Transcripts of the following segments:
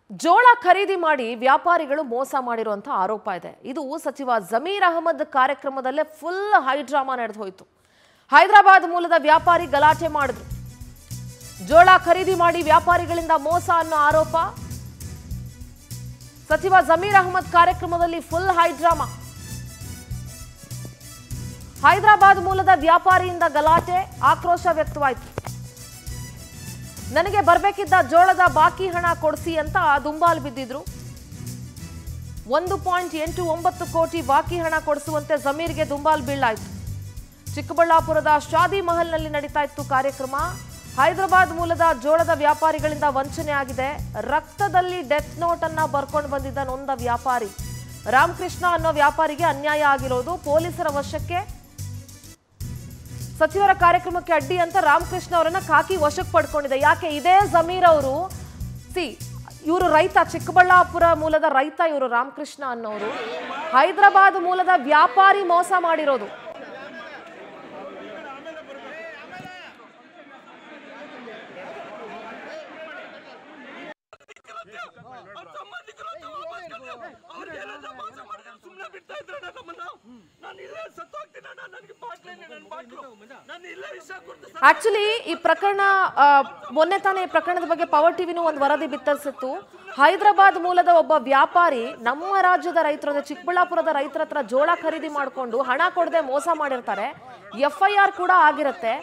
ಜೋಳ ಖರೀದಿ ಮಾಡಿ ವ್ಯಾಪಾರಿಗಳು ಮೋಸ ಮಾಡಿರುವಂತ ಆರೋಪ ಇದೆ. ಇದು ಸಚಿವ ಜಮೀರ್ ಅಹಮದ್ ಕಾರ್ಯಕ್ರಮದಲ್ಲೇ ಫುಲ್ ಹೈಡ್ರಾಮಾ ನಡೆದು ಹೋಯಿತು. ಹೈದರಾಬಾದ್ ಮೂಲದ ವ್ಯಾಪಾರಿ ಗಲಾಟೆ ಮಾಡಿದ್ರು. ಜೋಳ ಖರೀದಿ ಮಾಡಿ ವ್ಯಾಪಾರಿಗಳಿಂದ ಮೋಸ ಅನ್ನೋ ಆರೋಪ. ಸಚಿವ ಜಮೀರ್ ಅಹಮದ್ ಕಾರ್ಯಕ್ರಮದಲ್ಲಿ ಫುಲ್ ಹೈಡ್ರಾಮಾ. ಹೈದರಾಬಾದ್ ಮೂಲದ ವ್ಯಾಪಾರಿಯಿಂದ ಗಲಾಟೆ, ಆಕ್ರೋಶ ವ್ಯಕ್ತವಾಯಿತು. ನನಗೆ ಬರಬೇಕಿದ್ದ ಜೋಳದ ಬಾಕಿ ಹಣ ಕೊಡಿಸಿ ಅಂತ ದುಂಬಾಲು ಬಿದ್ದಿದ್ರು. 1.89 ಕೋಟಿ ಬಾಕಿ ಹಣ ಕೊಡಿಸುವಂತೆ ಜಮೀರ್ಗೆ ದುಂಬಾಲು ಬೀಳಾಯಿತು. ಚಿಕ್ಕಬಳ್ಳಾಪುರದ ಶಾದಿ ಮಹಲ್ನಲ್ಲಿ ನಡೀತಾ ಇತ್ತು ಕಾರ್ಯಕ್ರಮ. ಹೈದರಾಬಾದ್ ಮೂಲದ ಜೋಳದ ವ್ಯಾಪಾರಿಗಳಿಂದ ವಂಚನೆ ಆಗಿದೆ. ರಕ್ತದಲ್ಲಿ ಡೆತ್ ನೋಟ್ ಅನ್ನ ಬರ್ಕೊಂಡು ಬಂದಿದ್ದ ನೊಂದ ವ್ಯಾಪಾರಿ ರಾಮಕೃಷ್ಣ ಅನ್ನೋ ವ್ಯಾಪಾರಿಗೆ ಅನ್ಯಾಯ ಆಗಿರೋದು. ಪೊಲೀಸರ ವಶಕ್ಕೆ ಸಚಿವರ ಕಾರ್ಯಕ್ರಮಕ್ಕೆ ಅಡ್ಡಿ ಅಂತ ರಾಮಕೃಷ್ಣ ಅವರನ್ನ ಕಾಕಿ ವಶಕ್ಕೆ ಪಡ್ಕೊಂಡಿದೆ. ಯಾಕೆ? ಇದೇ ಜಮೀರ್ ಅವರು ಇವರು ರೈತ, ಚಿಕ್ಕಬಳ್ಳಾಪುರ ಮೂಲದ ರೈತ ಇವರು ರಾಮಕೃಷ್ಣ ಅನ್ನೋರು. ಹೈದರಾಬಾದ್ ಮೂಲದ ವ್ಯಾಪಾರಿ ಮೋಸ ಮಾಡಿರೋದು. ಆಕ್ಚುಲಿ ಈ ಪ್ರಕರಣ ಮೊನ್ನೆ ತಾನೇ ಈ ಪ್ರಕರಣದ ಬಗ್ಗೆ ಪವರ್ ಟಿವಿನೂ ಒಂದು ವರದಿ ಬಿತ್ತರಿಸಿತ್ತು. ಹೈದರಾಬಾದ್ ಮೂಲದ ಒಬ್ಬ ವ್ಯಾಪಾರಿ ನಮ್ಮ ರಾಜ್ಯದ ರೈತರ, ಚಿಕ್ಕಬಳ್ಳಾಪುರದ ರೈತರ ಹತ್ರ ಜೋಳ ಖರೀದಿ ಮಾಡಿಕೊಂಡು ಹಣ ಕೊಡದೆ ಮೋಸ ಮಾಡಿರ್ತಾರೆ. FIR ಕೂಡ ಆಗಿರುತ್ತೆ.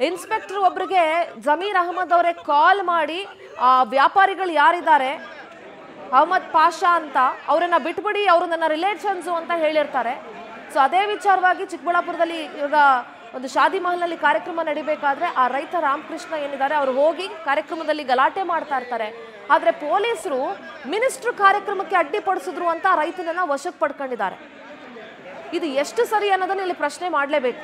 ಇನ್ಸ್ಪೆಕ್ಟರ್ ಒಬ್ರಿಗೆ ಜಮೀರ್ ಅಹಮದ್ ಅವರೇ ಕಾಲ್ ಮಾಡಿ ಆ ವ್ಯಾಪಾರಿಗಳು ಯಾರಿದ್ದಾರೆ ಅಹಮದ್ ಪಾಷಾ ಅಂತ, ಅವರನ್ನ ಬಿಟ್ಬಿಡಿ, ಅವರು ನನ್ನ ರಿಲೇಷನ್ಸು ಅಂತ ಹೇಳಿರ್ತಾರೆ. ಸೊ ಅದೇ ವಿಚಾರವಾಗಿ ಚಿಕ್ಕಬಳ್ಳಾಪುರದಲ್ಲಿ ಇವಾಗ ಒಂದು ಶಾದಿ ಮಹಲ್ನಲ್ಲಿ ಕಾರ್ಯಕ್ರಮ ನಡಿಬೇಕಾದ್ರೆ ಆ ರೈತ ರಾಮಕೃಷ್ಣ ಏನಿದ್ದಾರೆ ಅವರು ಹೋಗಿ ಕಾರ್ಯಕ್ರಮದಲ್ಲಿ ಗಲಾಟೆ ಮಾಡ್ತಾ ಇರ್ತಾರೆ. ಆದ್ರೆ ಪೊಲೀಸರು ಮಿನಿಸ್ಟರ್ ಕಾರ್ಯಕ್ರಮಕ್ಕೆ ಅಡ್ಡಿಪಡಿಸಿದ್ರು ಅಂತ ಆ ರೈತನನ್ನ ವಶಕ್ಕೆ ಪಡ್ಕೊಂಡಿದ್ದಾರೆ. ಇದು ಎಷ್ಟು ಸರಿ ಅನ್ನೋದನ್ನ ಇಲ್ಲಿ ಪ್ರಶ್ನೆ ಮಾಡಲೇಬೇಕು.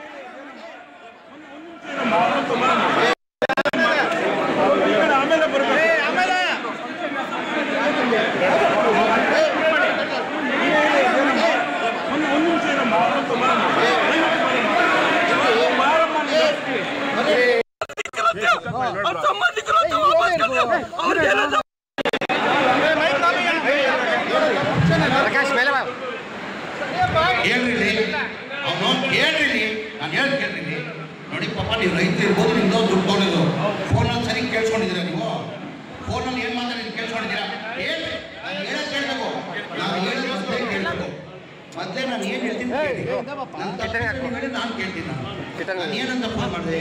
ನೋಡಿ ಪಾಪ, ನೀವು ರೈತರು ಇರ್ಬೋದು, ನಿಮ್ದು ದುಡ್ಡು ತೊಗೊಂಡಿದ್ದು ಫೋನಲ್ಲಿ ಸರಿ ಕೇಳಿಸ್ಕೊಂಡಿದ್ದೀರಾ? ನೀವು ಫೋನಲ್ಲಿ ಏನು ಮಾತಾಡಿದ್ದು ಕೇಳಿಸ್ಕೊಂಡಿದ್ದೀರಾ? ಹೇಳ್ರಿ, ನಾನು ಹೇಳೋದು ಕೇಳಬೇಕು. ನಾವು ಹೇಳೋದು ಕೇಳಬೇಕು. ಮೊದಲೇ ನಾನು ಏನು ಹೇಳ್ತೀನಿ ಕೇಳಿ, ನನ್ನ ಹೇಳಿ ನಾನು ಕೇಳ್ತೀನಿ. ನಾನು ಏನಂತ ಫೋನ್ ಮಾಡಿದೆ,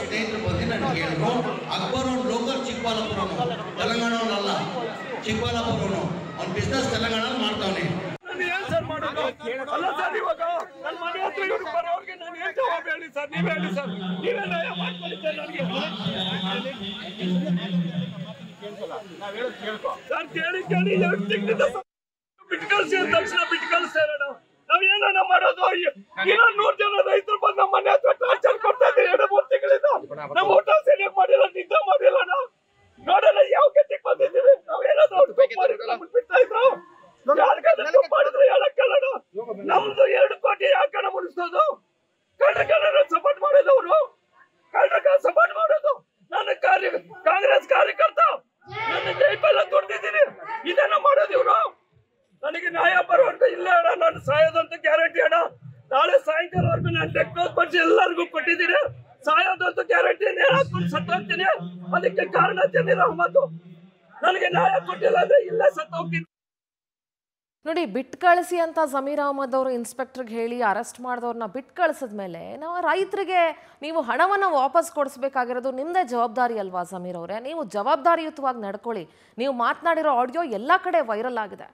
ಸ್ನೇಹಿತರು ಬಂದು ನಾನು ಕೇಳಿದ್ರು. ಅಕ್ಬರ್ ಅವ್ನು ಲೋಕಲ್ ಚಿಕ್ಕಬಳ್ಳಾಪುರನು, ತೆಲಂಗಾಣವಲ್ಲ, ಚಿಕ್ಕಬಳ್ಳಾಪುರನು. ಅವ್ನು ಬಿಸ್ನೆಸ್ ತೆಲಂಗಾಣಲ್ಲಿ ಮಾಡ್ತಾವನೆ. ನಾವೇನ ಮಾಡೋದು? 100 ಜನ ರೈತರು ಬಂದು ನಮ್ಮ ಮನೆ ಹತ್ರ ಟಾರ್ಚರ್ ಕೊಡ್ತಾ ಇದ್ದಾರೆ 2-3 ತಿಂಗಳಿಂದ. ನಮ್ಮ ಊಟ ಸರಿಯಾಗಿ ಮಾಡಿಲ್ಲ, ನಿದ್ದೆ ಮಾಡಿಲ್ಲ. ನಾವು ನೋಡಲ್ಲ ಯಾವ ಗತಿಗೆ ಬಂದಿದ್ದೀವಿ. ನಾವೇನಾದ್ರು ಬಿಡ್ತಾ ಇದ್ರು ಮಾಡಿದ್ರೆ ಹೇಳಕ್ಕಲ್ಲ. ನಮ್ದು 2 ಕೋಟಿ ಯಾಕಣ ಮುಡಿಸೋದು? ಕಳ್ಳರ ಸಪೋರ್ಟ್ ಮಾಡೋದವ್ರು, ಕಳ್ಳರ ಸಪೋರ್ಟ್ ಮಾಡೋದು. ನಾನು ಕಾಂಗ್ರೆಸ್ ಕಾರ್ಯಕರ್ತ, ನನ್ನ ಜೈಪೆಲ್ಲ ದುಡ್ದಿದ್ದೀನಿ. ಇದನ್ನ ಮಾಡೋದು ಇವ್ರು. ನನಗೆ ನ್ಯಾಯ ಬರೋವರೆಗೂ ಇಲ್ಲ ಅಣ್ಣ, ನಾನು ಸಾಯೋದಂತ ಗ್ಯಾರಂಟಿ ಅಣ್ಣ. ನಾಳೆ ಸಾಯಂಕಾಲವರೆಗೂ ನಾನು ಟೆಕ್ನೋಸ್ ಪಡಿಸಿ ಎಲ್ಲರಿಗೂ ಕೊಟ್ಟಿದ್ದೀನಿ. ಸಾಯೋದಂತ ಗ್ಯಾರಂಟಿ, ಹಾಕೊಂಡು ಸತ್ತೋಗ್ತೀನಿ. ಅದಕ್ಕೆ ಕಾರಣ ಜಮೀರ್ ಅಹಮದ್. ನನಗೆ ನ್ಯಾಯ ಕೊಟ್ಟಿಲ್ಲ ಅಂದ್ರೆ ಇಲ್ಲೇ ಸತ್ತೋಗ್ತೀನಿ. ನೋಡಿ, ಬಿಟ್ಟು ಕಳಿಸಿ ಅಂತ ಜಮೀರ್ ಅಹಮದ್ ಅವರು ಇನ್ಸ್ಪೆಕ್ಟರ್ಗೆ ಹೇಳಿ ಅರೆಸ್ಟ್ ಮಾಡಿದವ್ರನ್ನ ಬಿಟ್ಟು ಕಳಿಸಿದ್ಮೇಲೆ ನಾವು ರೈತರಿಗೆ ನೀವು ಹಣವನ್ನು ವಾಪಸ್ ಕೊಡಿಸ್ಬೇಕಾಗಿರೋದು ನಿಮ್ಮದೇ ಜವಾಬ್ದಾರಿ ಅಲ್ವಾ ಜಮೀರ್ ಅವರೇ? ನೀವು ಜವಾಬ್ದಾರಿಯುತವಾಗಿ ನಡ್ಕೊಳ್ಳಿ. ನೀವು ಮಾತನಾಡಿರೋ ಆಡಿಯೋ ಎಲ್ಲ ಕಡೆ ವೈರಲ್ ಆಗಿದೆ.